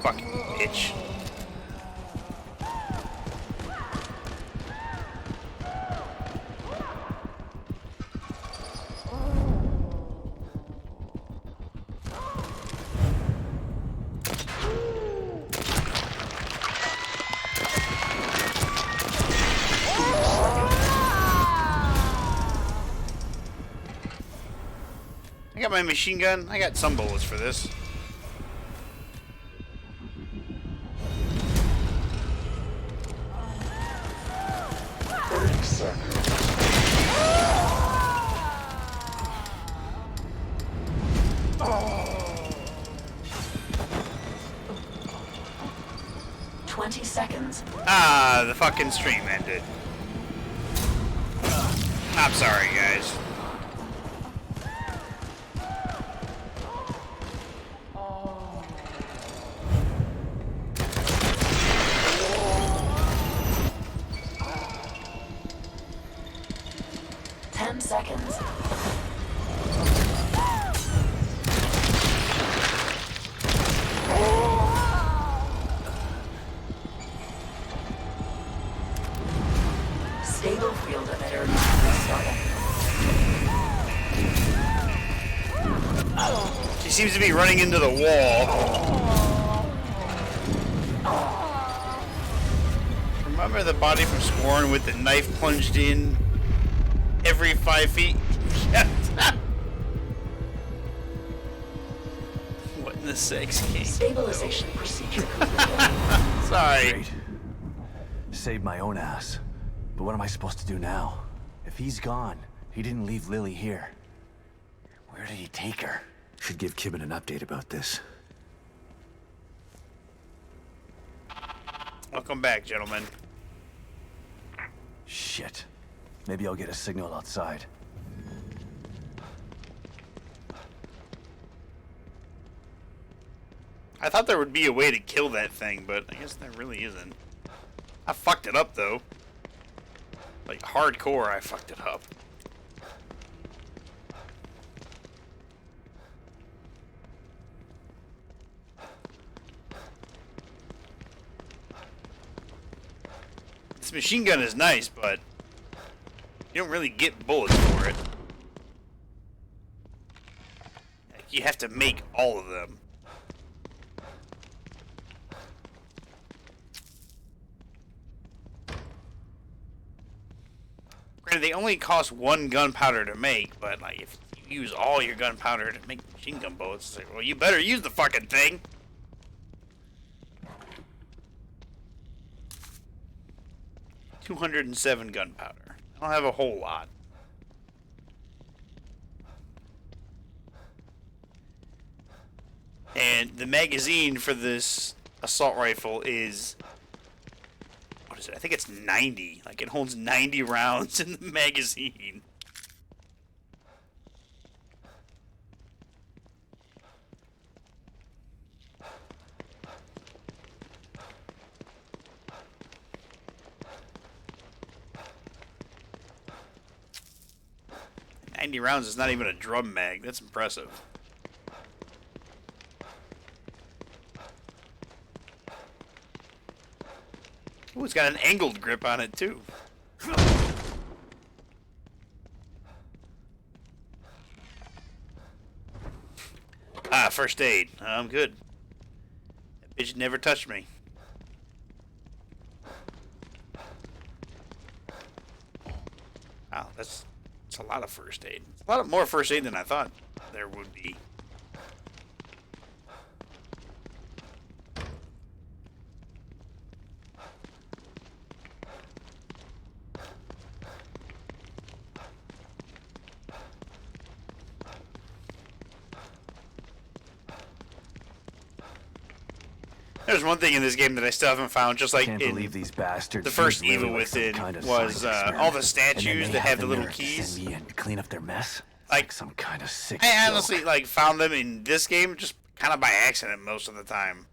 Fucking bitch. I got my machine gun. I got some bullets for this. Ah, the fucking stream ended. I'm sorry, guys. Stable field emitter restarting. She seems to be running into the wall. Remember the body from Scorn with the knife plunged in every 5 feet? What in the sex game? Stabilization procedure. Sorry. Great. Saved my own ass. But what am I supposed to do now? If he's gone, he didn't leave Lily here. Where did he take her? Should give Kibben an update about this. Welcome back, gentlemen. Shit. Maybe I'll get a signal outside. I thought there would be a way to kill that thing, but I guess there really isn't. I fucked it up, though. Like, hardcore, I fucked it up. This machine gun is nice, but you don't really get bullets for it. Like, you have to make all of them. Granted, they only cost 1 gunpowder to make, but like if you use all your gunpowder to make machine gun bullets, it's like, well, you better use the fucking thing. $207 gunpowder. I don't have a whole lot. And the magazine for this assault rifle is, what is it? I think it's 90. Like, it holds 90 rounds in the magazine. "90 rounds is not even a drum mag. That's impressive." Ooh, it's got an angled grip on it, too. Ah, first aid. I'm good. That bitch never touched me. Wow, that's a lot of first aid. A lot more first aid than I thought there would be. There's one thing in this game that I still haven't found, just like Can't in believe these bastards the first used Lily Evil like some Within kind of was science all the experiment. statues And then that have the little nerve to keys. send me in to clean up their mess. It's Like, like some kind of sick I joke. honestly like found them in this game just kind of by accident most of the time.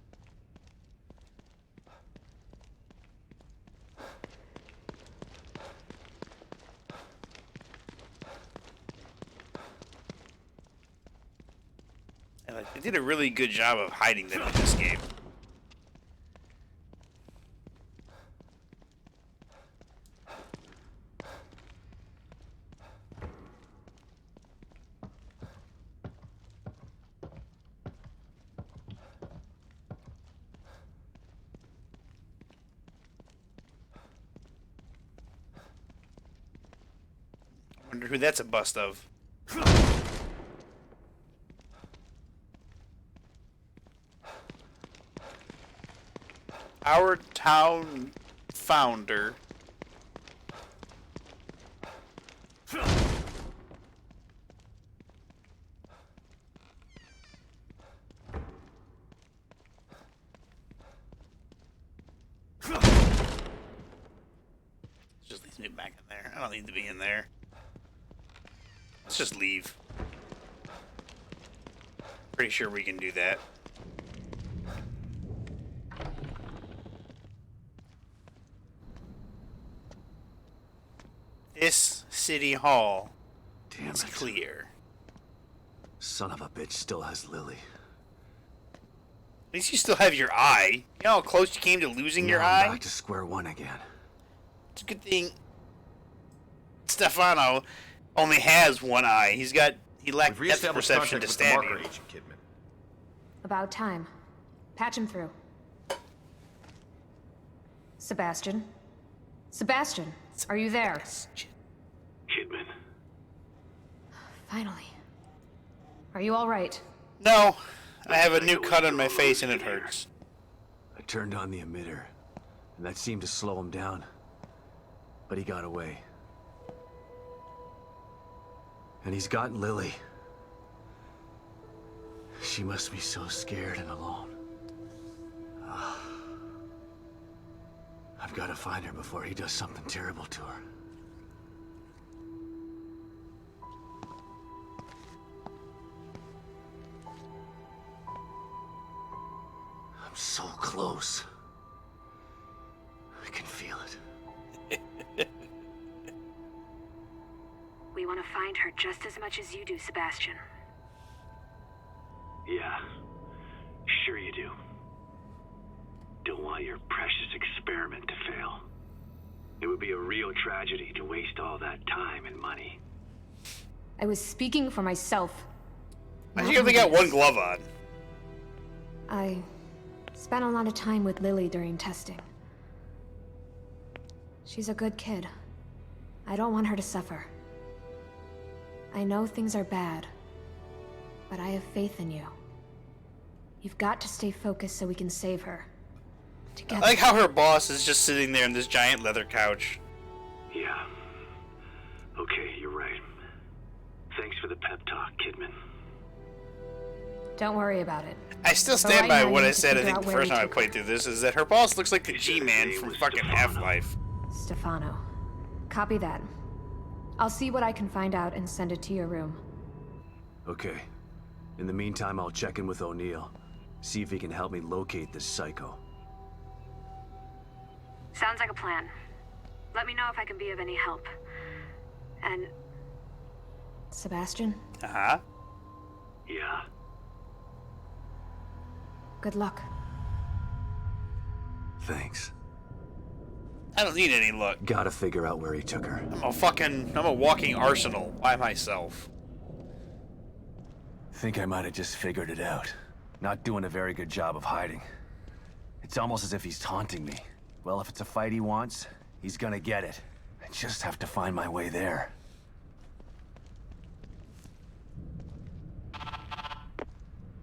like, they did a really good job of hiding that in this game. Wonder who that's a bust of. Our town founder. Just leaves me back in there. I don't need to be in there. Let's just leave. Pretty sure we can do that. This city hall Damn is it. clear. Son of a bitch still has Lily. At least you still have your eye. You know how close you came to losing your Now I'm eye? back to square one again. It's a good thing Stefano only has one eye. He lacked We've depth reestablished perception contact to with the stand marker you. agent, Kidman. About time. Patch him through. Sebastian? Sebastian, are you there? Kidman. Finally. Are you all right? No, I have a new cut on my face and it hurts. I turned on the emitter, and that seemed to slow him down. But he got away. And he's gotten Lily. She must be so scared and alone. I've got to find her before he does something terrible to her. I'm so close. I can feel it. We want to find her just as much as you do, Sebastian. Yeah, sure you do. Don't want your precious experiment to fail. It would be a real tragedy to waste all that time and money. I was speaking for myself. I not think I only got Lily's. one glove on. I spent a lot of time with Lily during testing. She's a good kid. I don't want her to suffer. I know things are bad, but I have faith in you. You've got to stay focused so we can save her. I Together. like how her boss is just sitting there on this giant leather couch. Yeah. Okay, you're right. Thanks for the pep talk, Kidman. Don't worry about it. I still But stand right by now, what you I need to said I figure think out the where first we time I took played through this, is that her boss looks like the He said his G-Man name from was fucking Stefano. Half-Life. Stefano. Copy that. I'll see what I can find out and send it to your room. Okay. In the meantime, I'll check in with O'Neill. See if he can help me locate this psycho. Sounds like a plan. Let me know if I can be of any help. And Sebastian, Uh-huh. Yeah. good luck. Thanks. I don't need any luck. Gotta figure out where he took her. I'm a walking arsenal by myself. Think I might have just figured it out. Not doing a very good job of hiding. It's almost as if he's taunting me. Well, if it's a fight he wants, he's gonna get it. I just have to find my way there.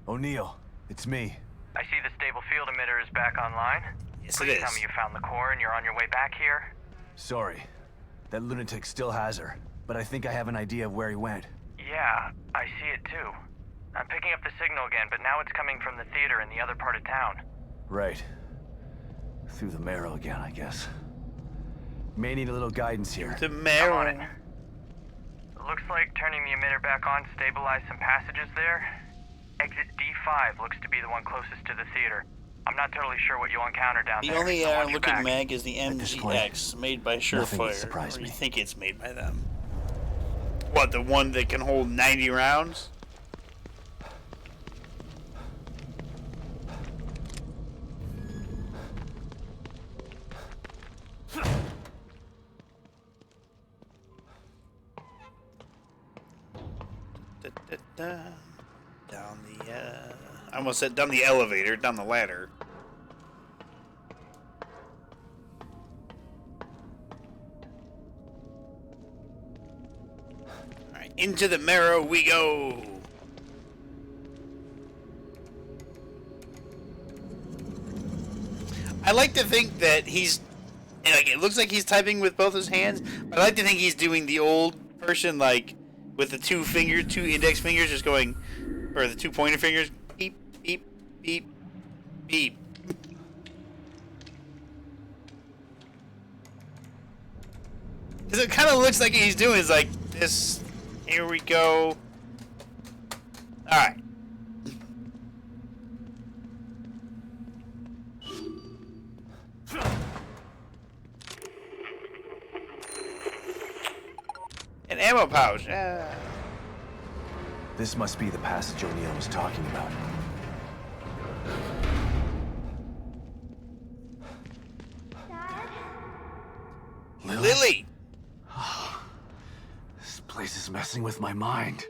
O'Neill, it's me. I see the stable field emitter is back online. Yes, it Please is. tell me you found the core and you're on your way back here. Sorry. That lunatic still has her, but I think I have an idea of where he went. Yeah, I see it too. I'm picking up the signal again, but now it's coming from the theater in the other part of town. Right. Through the marrow again, I guess. May need a little guidance here. The I'm on it. marrow. Looks like turning the emitter back on stabilized some passages there. Exit D5 looks to be the one closest to the theater. I'm not totally sure what you'll encounter down The there. only so once you're looking back- mag is the this point, MGX, made by nothing would Surefire. surprise Or you me. think it's made by them? What, the one that can hold 90 rounds? Down the, I almost said down the elevator, down the ladder. Alright, into the marrow we go! I like to think that he's, like, it looks like he's typing with both his hands, but I like to think he's doing the old person, like, with the two index fingers just going, or the 2 pointer fingers, beep, beep, beep, beep. Because it kind of looks like he's doing is like this, here we go. Alright. An ammo pouch. This must be the passage O'Neill was talking about. Lily! This place is messing with my mind.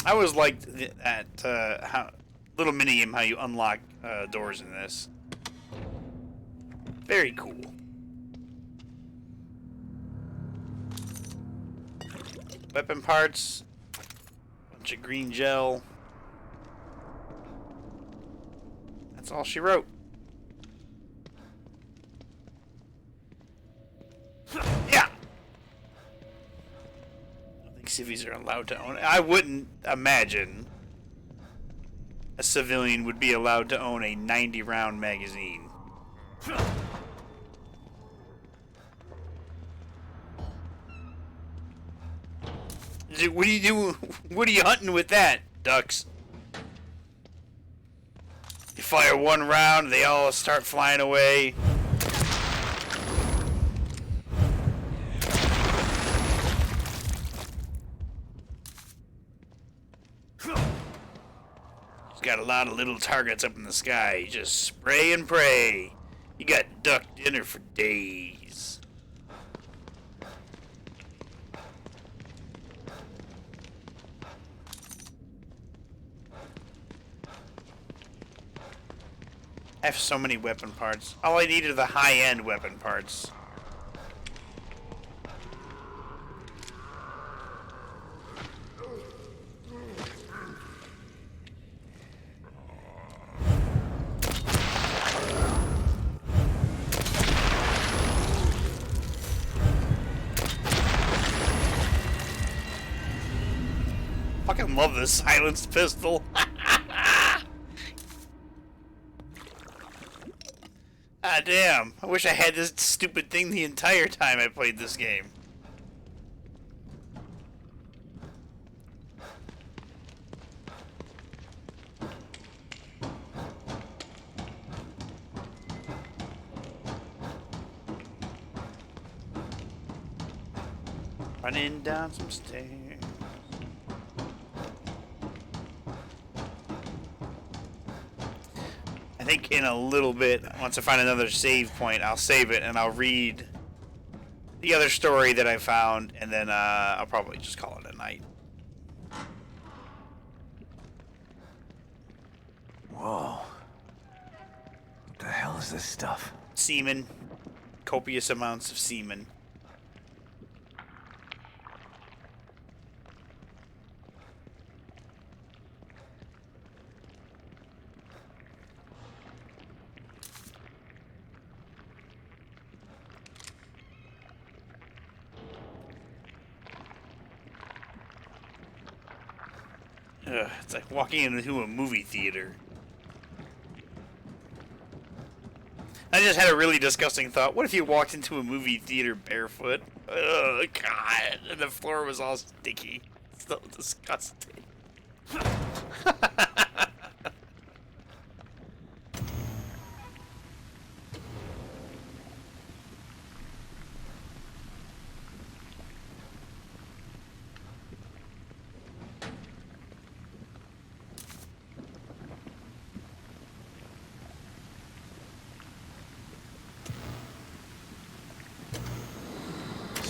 I always liked that how little mini game how you unlock doors in this. Very cool. Weapon parts, bunch of green gel. That's all she wrote. Yeah. Civvies are allowed to own it. I wouldn't imagine a civilian would be allowed to own a 90-round magazine. What do you do? What are you hunting with that, ducks? You fire one round, they all start flying away. Got a lot of little targets up in the sky. You just spray and pray. You got duck dinner for days. I have so many weapon parts. All I need are the high-end weapon parts. Fucking love this silenced pistol. Ah, damn. I wish I had this stupid thing the entire time I played this game. Running down some stairs. I think in a little bit, once I find another save point, I'll save it and I'll read the other story that I found, and then I'll probably just call it a night. Whoa. What the hell is this stuff? Semen. Copious amounts of semen. Ugh, it's like walking into a movie theater. I just had a really disgusting thought. What if you walked into a movie theater barefoot? Oh, God. And the floor was all sticky. So disgusting.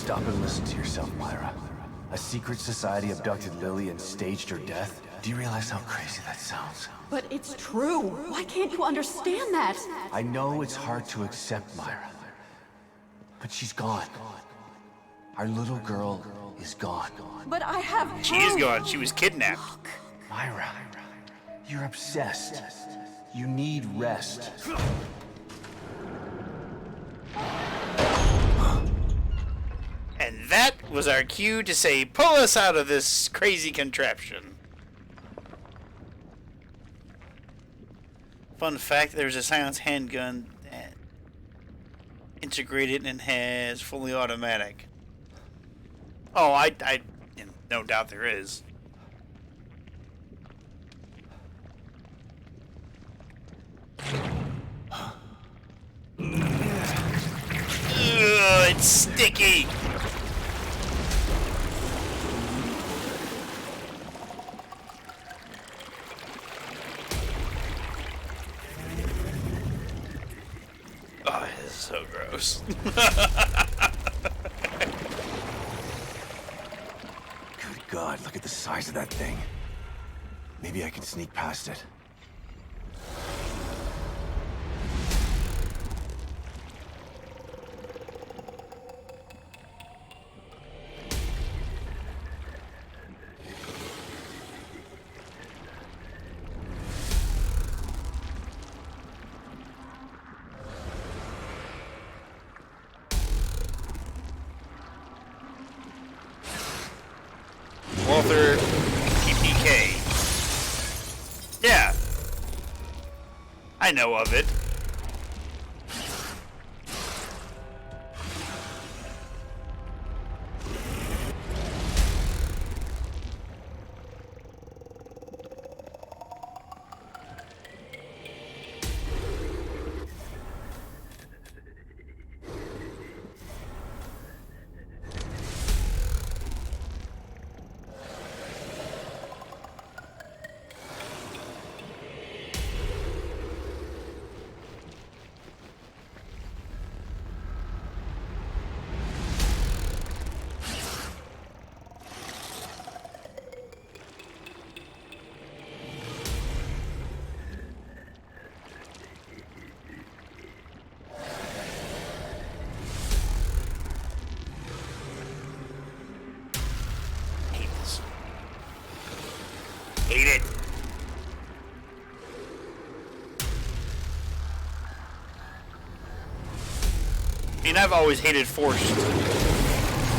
Stop and listen to yourself, Myra. A secret society abducted Lily and staged her death? Do you realize how crazy that sounds? But it's true. Why can't you understand that? I know it's hard to accept, Myra. But she's gone. Our little girl is gone. But I have She is gone. She was kidnapped. Myra, you're obsessed. You need rest. And that was our cue to say, pull us out of this crazy contraption. Fun fact, there's a silenced handgun that integrated and has fully automatic. Oh, I no doubt there is. Ugh, it's sticky. Oh, this is so gross. Good God, look at the size of that thing. Maybe I can sneak past it. Walther PPK. Yeah. I know of it. Hate this. Hate it. I mean, I've always hated forced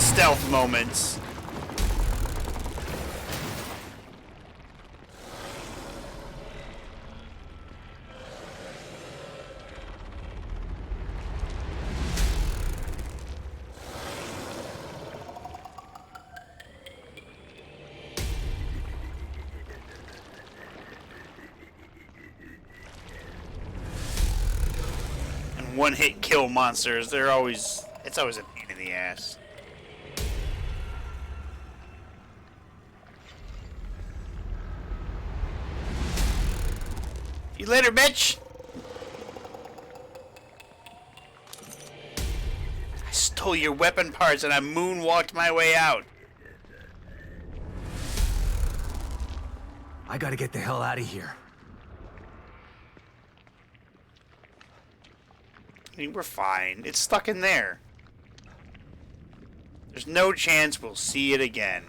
stealth moments. And one-hit kill monsters, it's always a pain in the ass. You later, bitch! I stole your weapon parts and I moonwalked my way out. I gotta get the hell out of here. I mean, we're fine. It's stuck in there. There's no chance we'll see it again.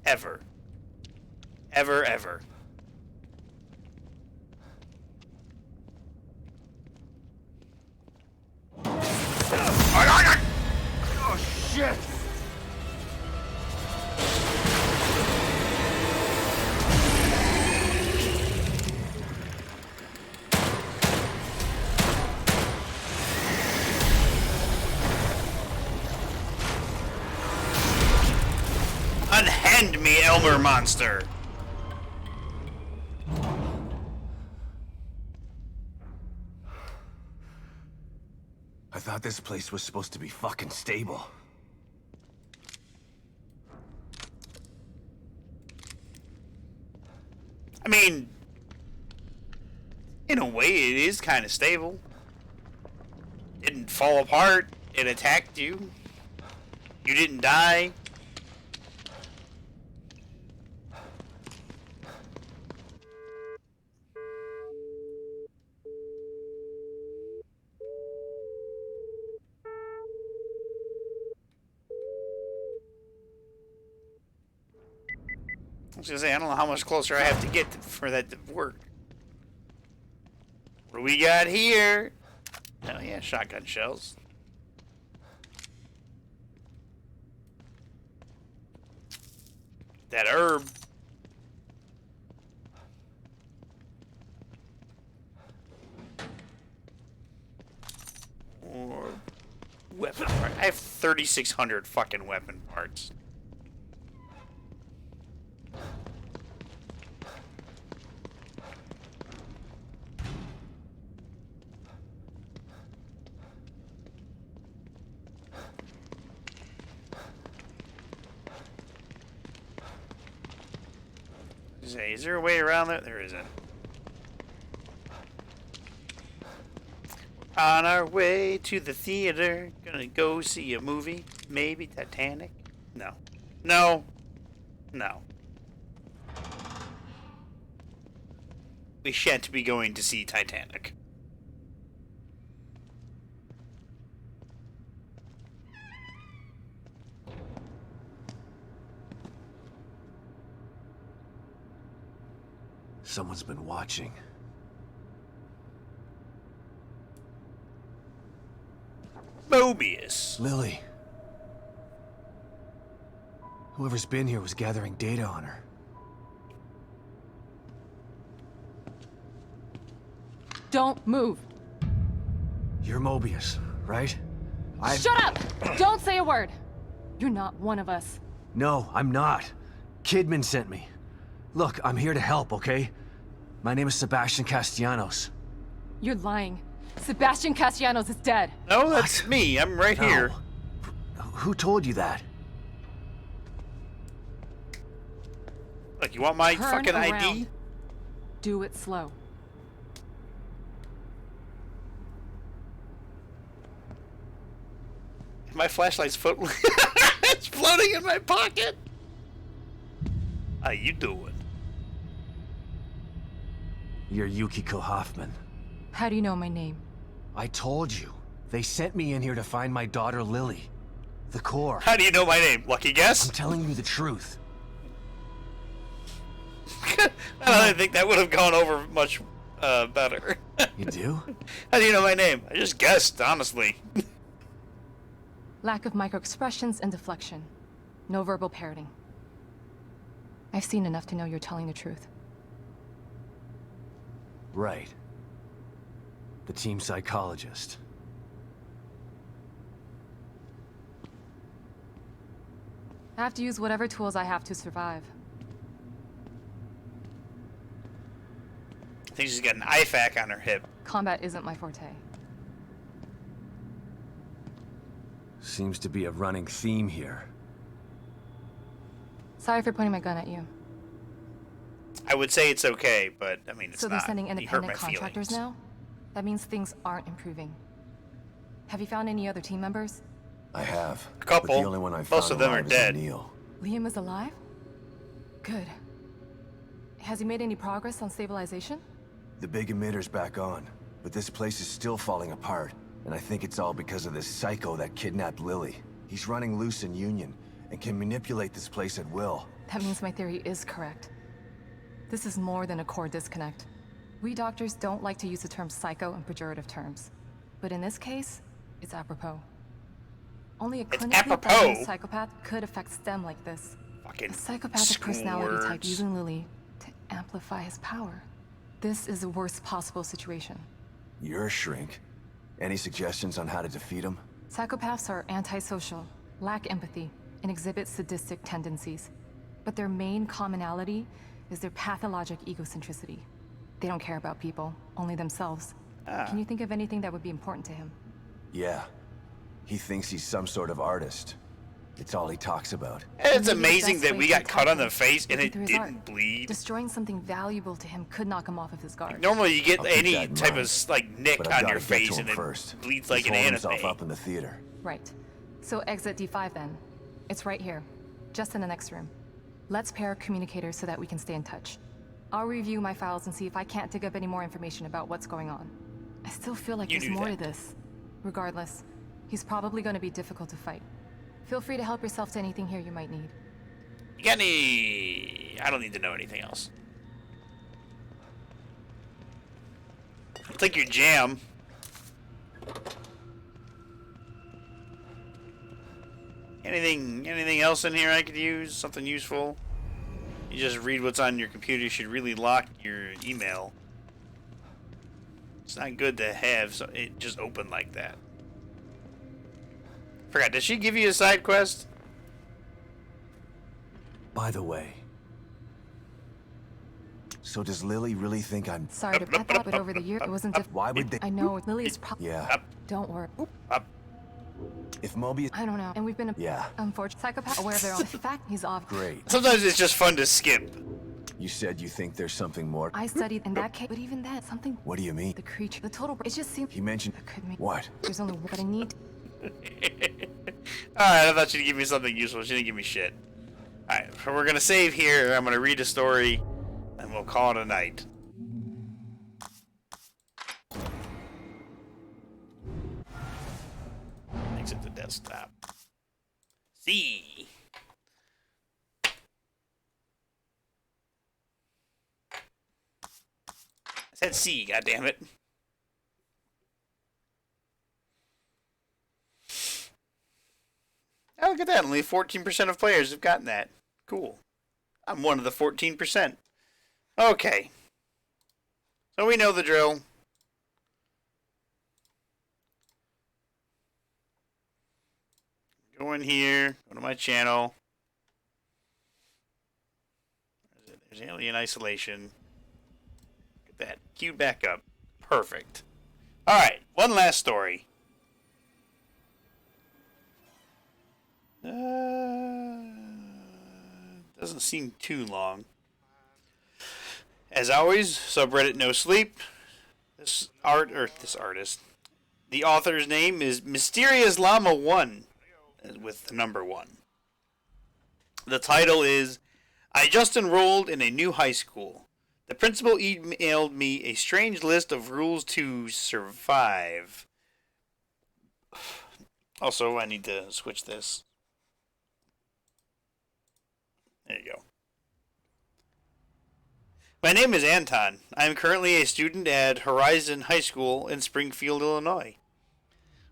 Ever. Ever, ever. Oh, shit! Unhand me, Elmer monster! I thought this place was supposed to be fucking stable. I mean, in a way, it is kind of stable. didn't fall apart. It attacked you. You didn't die. I was gonna say, I don't know how much closer I have to get for that to work. What do we got here? Oh yeah, shotgun shells. That herb. Or weapon part. I have 3,600 fucking weapon parts. Is there a way around that? There isn't. On our way to the theater, gonna go see a movie. Maybe Titanic? No. No. No. We shan't be going to see Titanic. Someone's been watching. Mobius. Lily. Whoever's been here was gathering data on her. Don't move. You're Mobius, right? Shut up! Don't say a word. You're not one of us. No, I'm not. Kidman sent me. Look, I'm here to help, okay? My name is Sebastian Castellanos. You're lying. Sebastian Castellanos is dead. No, that's me. I'm right No. here. Who told you that? Look, you want my Turn fucking ID? around. Do it slow. My flashlight's it's floating in my pocket. How you doing? You're Yukiko Hoffman. How do you know my name? I told you. They sent me in here to find my daughter Lily. The Core. How do you know my name? Lucky guess? I'm telling you the truth. I don't think that would have gone over much better. You do? How do you know my name? I just guessed, honestly. Lack of microexpressions and deflection. No verbal parroting. I've seen enough to know you're telling the truth. Right. The team psychologist. I have to use whatever tools I have to survive. I think she's got an IFAK on her hip. Combat isn't my forte. Seems to be a running theme here. Sorry for pointing my gun at you. I would say it's okay, but I mean, it's So not. they're sending You hurt independent my contractors feelings. now? That means things aren't improving. Have you found any other team members? I have. A couple. But the only one I've Most found of them are alive is dead. O'Neill. Liam is alive? Good. Has he made any progress on stabilization? The big emitter's back on, but this place is still falling apart. And I think it's all because of this psycho that kidnapped Lily. He's running loose in Union, and can manipulate this place at will. That means my theory is correct. This is more than a core disconnect. We doctors don't like to use the term psycho in pejorative terms. But in this case, it's apropos. Only a clinically apropos? diagnosed psychopath could affect STEM like this. Fucking A psychopathic personality type words. using Lily to amplify his power. This is the worst possible situation. You're a shrink. Any suggestions on how to defeat him? Psychopaths are antisocial, lack empathy, and exhibit sadistic tendencies. But their main commonality is their pathologic egocentricity. They don't care about people, only themselves. Can you think of anything that would be important to him? Yeah. He thinks he's some sort of artist. It's all he talks about. And it's Maybe the amazing best that way we to got cut on the attack face him and would it be through his didn't art. bleed. Destroying something valuable to him could knock him off of his guard. Normally you get I'll keep any that in type mind. of like nick But I've on gotta your get face to him and it first. bleeds like He's an holding anime. himself up in the theater. Right. So exit D5 then. It's right here. Just in the next room. Let's pair communicators so that we can stay in touch. I'll review my files and see if I can't dig up any more information about what's going on. I still feel like You there's do more that. to this. Regardless, he's probably going to be difficult to fight. Feel free to help yourself to anything here you might need. You got any... I don't need to know anything else. It's like your jam. Anything else in here I could use? Something useful? You just read what's on your computer. You should really lock your email. It's not good to have it just open like that. Forgot, did she give you a side quest? By the way, so does Lily really think I'm... Sorry to put that, but over the year it wasn't Why would they... I know Lily's probably. Yeah, Don't worry. Up. if Mobius... I don't know. And we've been a Yeah. unfortunate psychopath aware of their own. In fact, he's off. Great. Sometimes it's just fun to skip. You said you think there's something more? I studied in that case, but even then, something. What do you mean? The creature, the total. It just seemed. He mentioned... It could mean. What? There's only one, but I need. Alright, I thought she'd give me something useful. She didn't give me shit. Alright, so we're gonna save here. I'm gonna read a story, and we'll call it a night. Exit the desktop. C. I said C, goddammit. Oh, look at that. Only 14% of players have gotten that. Cool. I'm one of the 14%. Okay. So we know the drill. Go in here. Go to my channel. There's Alien Isolation. Look at that. Queued back up. Perfect. Alright. One last story. Doesn't seem too long. As always, subreddit No Sleep. This artist. The author's name is Mysterious Llama 1 with the number 1. The title is I just enrolled in a new high school. The principal emailed me a strange list of rules to survive. Also, I need to switch this. There you go. My name is Anton. I am currently a student at Horizon High School in Springfield, Illinois.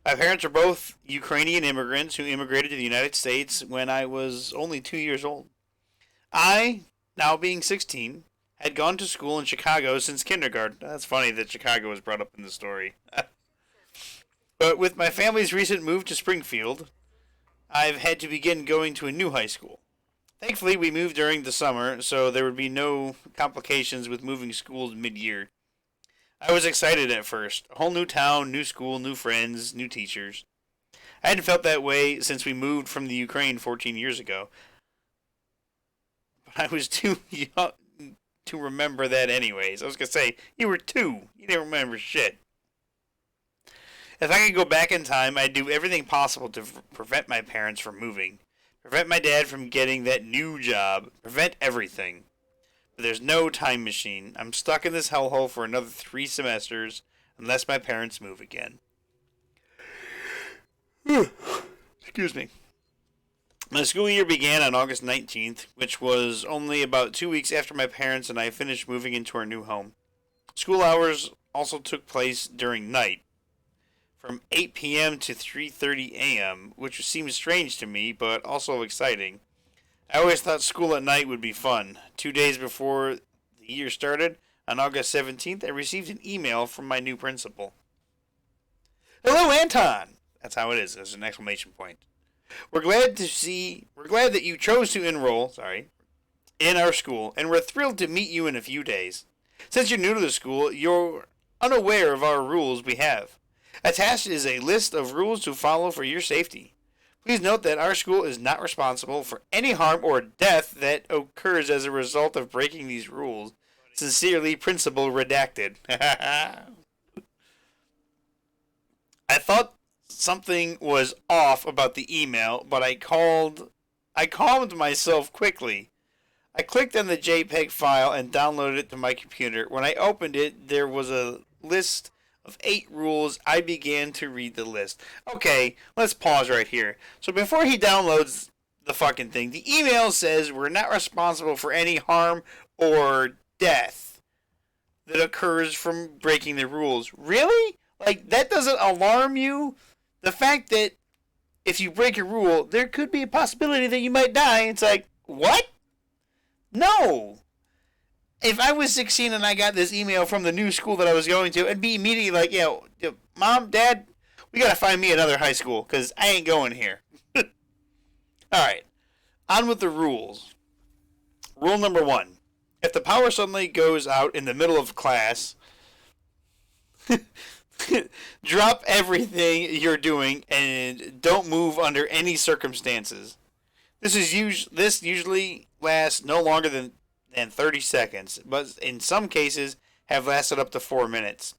My parents are both Ukrainian immigrants who immigrated to the United States when I was only 2 years old. I, now being 16, had gone to school in Chicago since kindergarten. That's funny that Chicago was brought up in the story. But with my family's recent move to Springfield, I've had to begin going to a new high school. Thankfully, we moved during the summer, so there would be no complications with moving schools mid-year. I was excited at first. A whole new town, new school, new friends, new teachers. I hadn't felt that way since we moved from the Ukraine 14 years ago. But I was too young to remember that anyways. I was going to say, you were 2. You didn't remember shit. If I could go back in time, I'd do everything possible to prevent my parents from moving. Prevent my dad from getting that new job. Prevent everything. But there's no time machine. I'm stuck in this hellhole for another 3 semesters unless my parents move again. Excuse me. My school year began on August 19th, which was only about 2 weeks after my parents and I finished moving into our new home. School hours also took place during night, from 8 p.m. to 3:30 a.m., which seems strange to me, but also exciting. I always thought school at night would be fun. 2 days before the year started, on August 17th, I received an email from my new principal. Hello, Anton! That's how it is. There's an exclamation point. We're glad that you chose to enroll, in our school, and we're thrilled to meet you in a few days. Since you're new to the school, you're unaware of our rules we have. Attached is a list of rules to follow for your safety. Please note that our school is not responsible for any harm or death that occurs as a result of breaking these rules. Sincerely, Principal Redacted. I thought something was off about the email, but I calmed myself quickly. I clicked on the JPEG file and downloaded it to my computer. When I opened it, there was a list of 8 rules. I began to read the list. Okay, let's pause right here. So before he downloads the fucking thing, the email says we're not responsible for any harm or death that occurs from breaking the rules. Really? Like, that doesn't alarm you? The fact that if you break a rule, there could be a possibility that you might die. It's like, what? No. If I was 16 and I got this email from the new school that I was going to, I'd be immediately like, yo, Mom, Dad, we gotta find me another high school, because I ain't going here. Alright, on with the rules. Rule number 1. If the power suddenly goes out in the middle of class, drop everything you're doing and don't move under any circumstances. This usually lasts no longer than 30 seconds, but in some cases have lasted up to 4 minutes.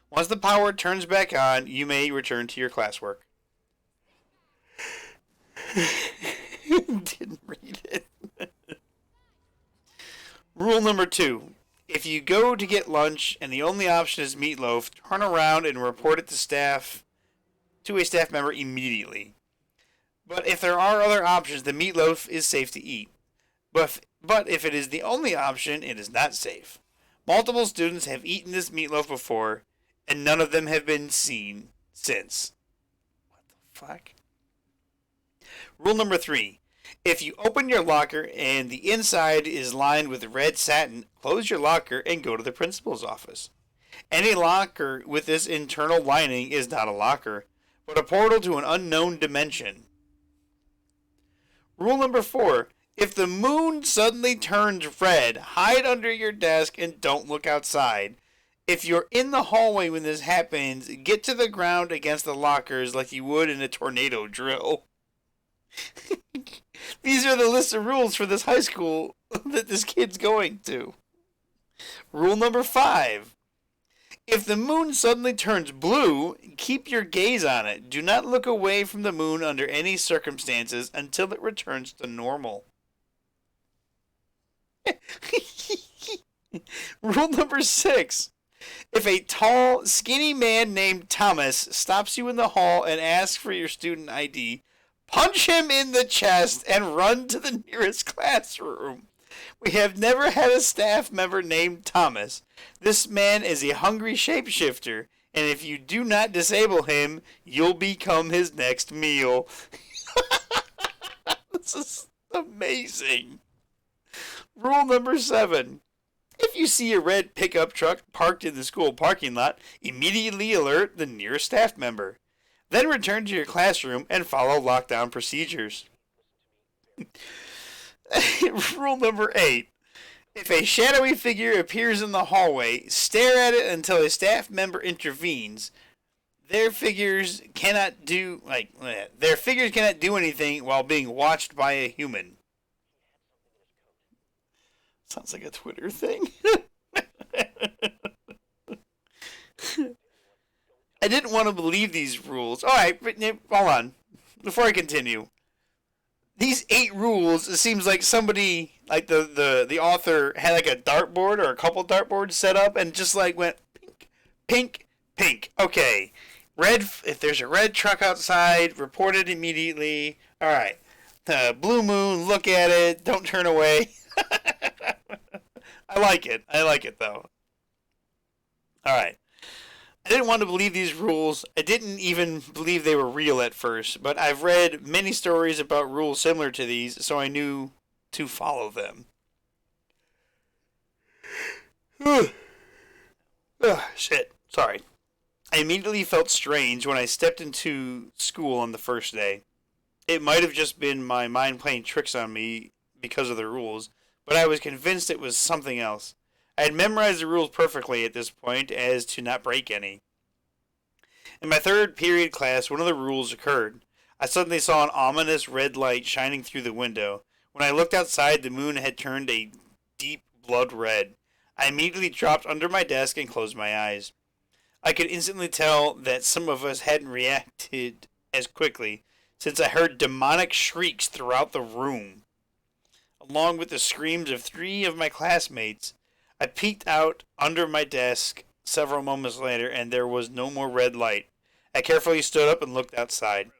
Once the power turns back on, you may return to your classwork. Didn't read it. Rule number 2. If you go to get lunch and the only option is meatloaf, turn around and report it to a staff member immediately. But if there are other options, the meatloaf is safe to eat. But if it is the only option, it is not safe. Multiple students have eaten this meatloaf before, and none of them have been seen since. What the fuck? Rule number 3. If you open your locker and the inside is lined with red satin, close your locker and go to the principal's office. Any locker with this internal lining is not a locker, but a portal to an unknown dimension. Rule number 4. If the moon suddenly turns red, hide under your desk and don't look outside. If you're in the hallway when this happens, get to the ground against the lockers like you would in a tornado drill. These are the list of rules for this high school that this kid's going to. Rule number 5. If the moon suddenly turns blue, keep your gaze on it. Do not look away from the moon under any circumstances until it returns to normal. Rule number 6. If a tall, skinny man named Thomas stops you in the hall and asks for your student ID, punch him in the chest and run to the nearest classroom. We have never had a staff member named Thomas. This man is a hungry shapeshifter, and if you do not disable him, you'll become his next meal. This is amazing. Rule number 7. If you see a red pickup truck parked in the school parking lot, immediately alert the nearest staff member. Then return to your classroom and follow lockdown procedures. Rule number 8. If a shadowy figure appears in the hallway, stare at it until a staff member intervenes. Their figures cannot do anything while being watched by a human. Sounds like a Twitter thing. I didn't want to believe these rules. Alright, hold on. Before I continue. These 8 rules, it seems like somebody, like the author had like a dartboard or a couple dartboards set up and just like went pink, pink, pink. Okay. Red, if there's a red truck outside, report it immediately. Alright. Blue moon, look at it, don't turn away. I like it. I like it though. Alright. I didn't want to believe these rules. I didn't even believe they were real at first, but I've read many stories about rules similar to these, so I knew to follow them. Shit. Sorry. I immediately felt strange when I stepped into school on the first day. It might have just been my mind playing tricks on me because of the rules, but I was convinced it was something else. I had memorized the rules perfectly at this point as to not break any. In my third period class, one of the rules occurred. I suddenly saw an ominous red light shining through the window. When I looked outside, the moon had turned a deep blood red. I immediately dropped under my desk and closed my eyes. I could instantly tell that some of us hadn't reacted as quickly, since I heard demonic shrieks throughout the room, along with the screams of 3 of my classmates. I peeked out under my desk several moments later, and there was no more red light. I carefully stood up and looked outside,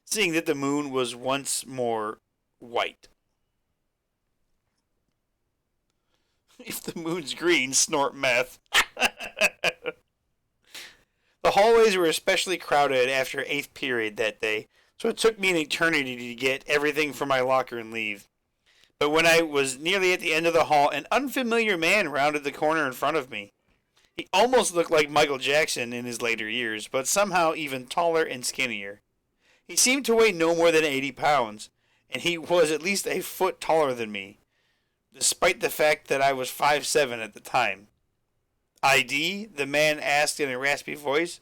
seeing that the moon was once more white. If the moon's green, snort meth. The hallways were especially crowded after 8th period that day, so it took me an eternity to get everything from my locker and leave. But when I was nearly at the end of the hall, an unfamiliar man rounded the corner in front of me. He almost looked like Michael Jackson in his later years, but somehow even taller and skinnier. He seemed to weigh no more than 80 pounds, and he was at least a foot taller than me, despite the fact that I was 5'7" at the time. ID? The man asked in a raspy voice.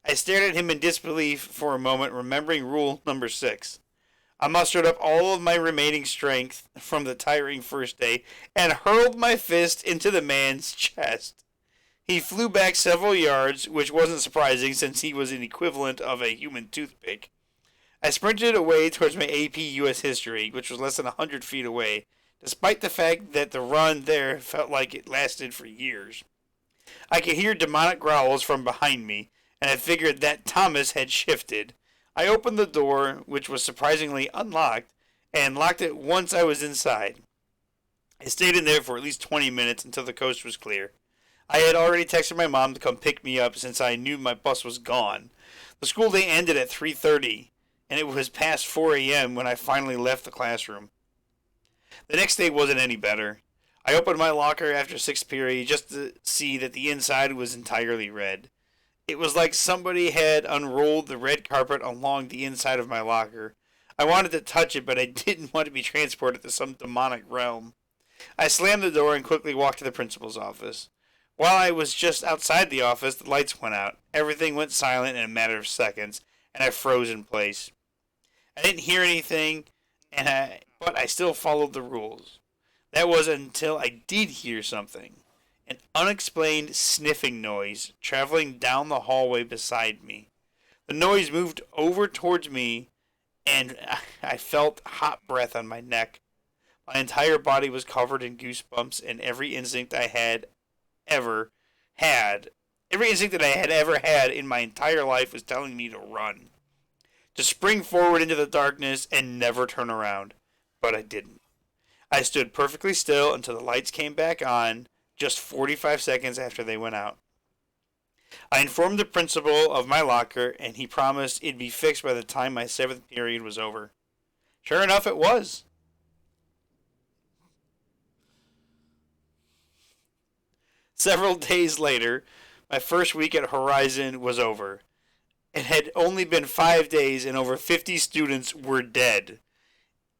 I stared at him in disbelief for a moment, remembering rule number 6. I mustered up all of my remaining strength from the tiring first day and hurled my fist into the man's chest. He flew back several yards, which wasn't surprising since he was an equivalent of a human toothpick. I sprinted away towards my AP US History, which was less than 100 feet away, despite the fact that the run there felt like it lasted for years. I could hear demonic growls from behind me, and I figured that Thomas had shifted. I opened the door, which was surprisingly unlocked, and locked it once I was inside. I stayed in there for at least 20 minutes until the coast was clear. I had already texted my mom to come pick me up since I knew my bus was gone. The school day ended at 3:30, and it was past 4 a.m. when I finally left the classroom. The next day wasn't any better. I opened my locker after 6th period just to see that the inside was entirely red. It was like somebody had unrolled the red carpet along the inside of my locker. I wanted to touch it, but I didn't want to be transported to some demonic realm. I slammed the door and quickly walked to the principal's office. While I was just outside the office, the lights went out. Everything went silent in a matter of seconds, and I froze in place. I didn't hear anything, but I still followed the rules. That was until I did hear something. An unexplained sniffing noise traveling down the hallway beside me. The noise moved over towards me, and I felt hot breath on my neck. My entire body was covered in goosebumps, and every instinct that I had ever had in my entire life was telling me to run. To spring forward into the darkness and never turn around. But I didn't. I stood perfectly still until the lights came back on, just 45 seconds after they went out. I informed the principal of my locker, and he promised it'd be fixed by the time my 7th period was over. Sure enough, it was. Several days later, my first week at Horizon was over. It had only been 5 days, and over 50 students were dead.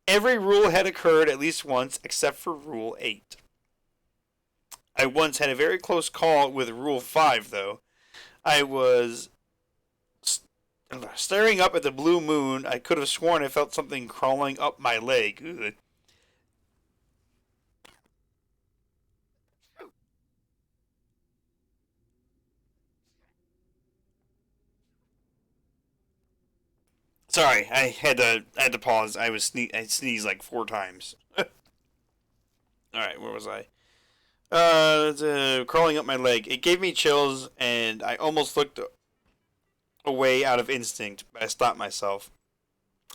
Every rule had occurred at least once, except for Rule 8. I once had a very close call with Rule 5, though. I was staring up at the blue moon. I could have sworn I felt something crawling up my leg. Ugh. Sorry, I had to pause. I sneezed like 4 times. All right, where was I? Crawling up my leg. It gave me chills, and I almost looked away out of instinct, but I stopped myself.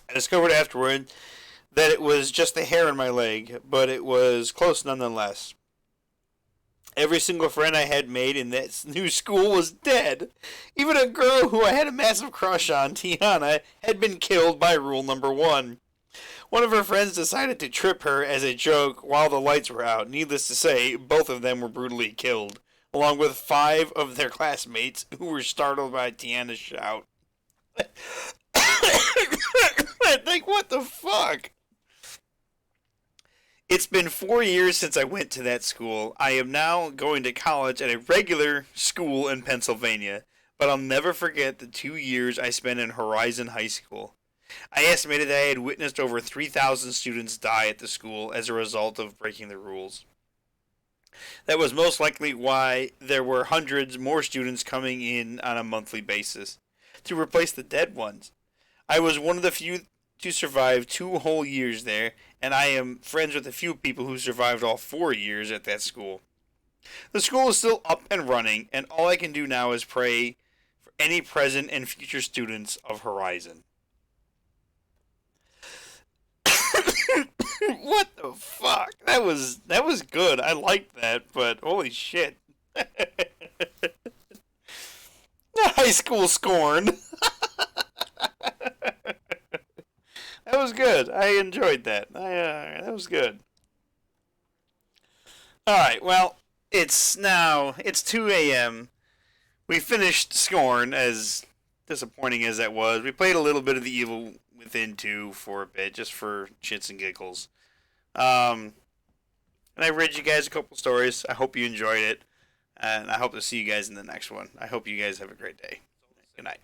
I discovered afterward that it was just the hair in my leg, but it was close nonetheless. Every single friend I had made in that new school was dead. Even a girl who I had a massive crush on, Tiana, had been killed by rule number 1. One of her friends decided to trip her as a joke while the lights were out. Needless to say, both of them were brutally killed, along with 5 of their classmates who were startled by Tiana's shout. Like, what the fuck? It's been 4 years since I went to that school. I am now going to college at a regular school in Pennsylvania, but I'll never forget the 2 years I spent in Horizon High School. I estimated that I had witnessed over 3,000 students die at the school as a result of breaking the rules. That was most likely why there were hundreds more students coming in on a monthly basis to replace the dead ones. I was one of the few to survive 2 whole years there, and I am friends with a few people who survived all 4 years at that school. The school is still up and running, and all I can do now is pray for any present and future students of Horizon. What the fuck? That was good. I liked that, but holy shit. High school scorn. That was good. I enjoyed that. That was good. Alright, well, it's 2 a.m. We finished Scorn, as disappointing as that was. We played a little bit of The Evil Within 2 for a bit, just for shits and giggles. And I read you guys a couple stories. I hope you enjoyed it. And I hope to see you guys in the next one. I hope you guys have a great day. Good night.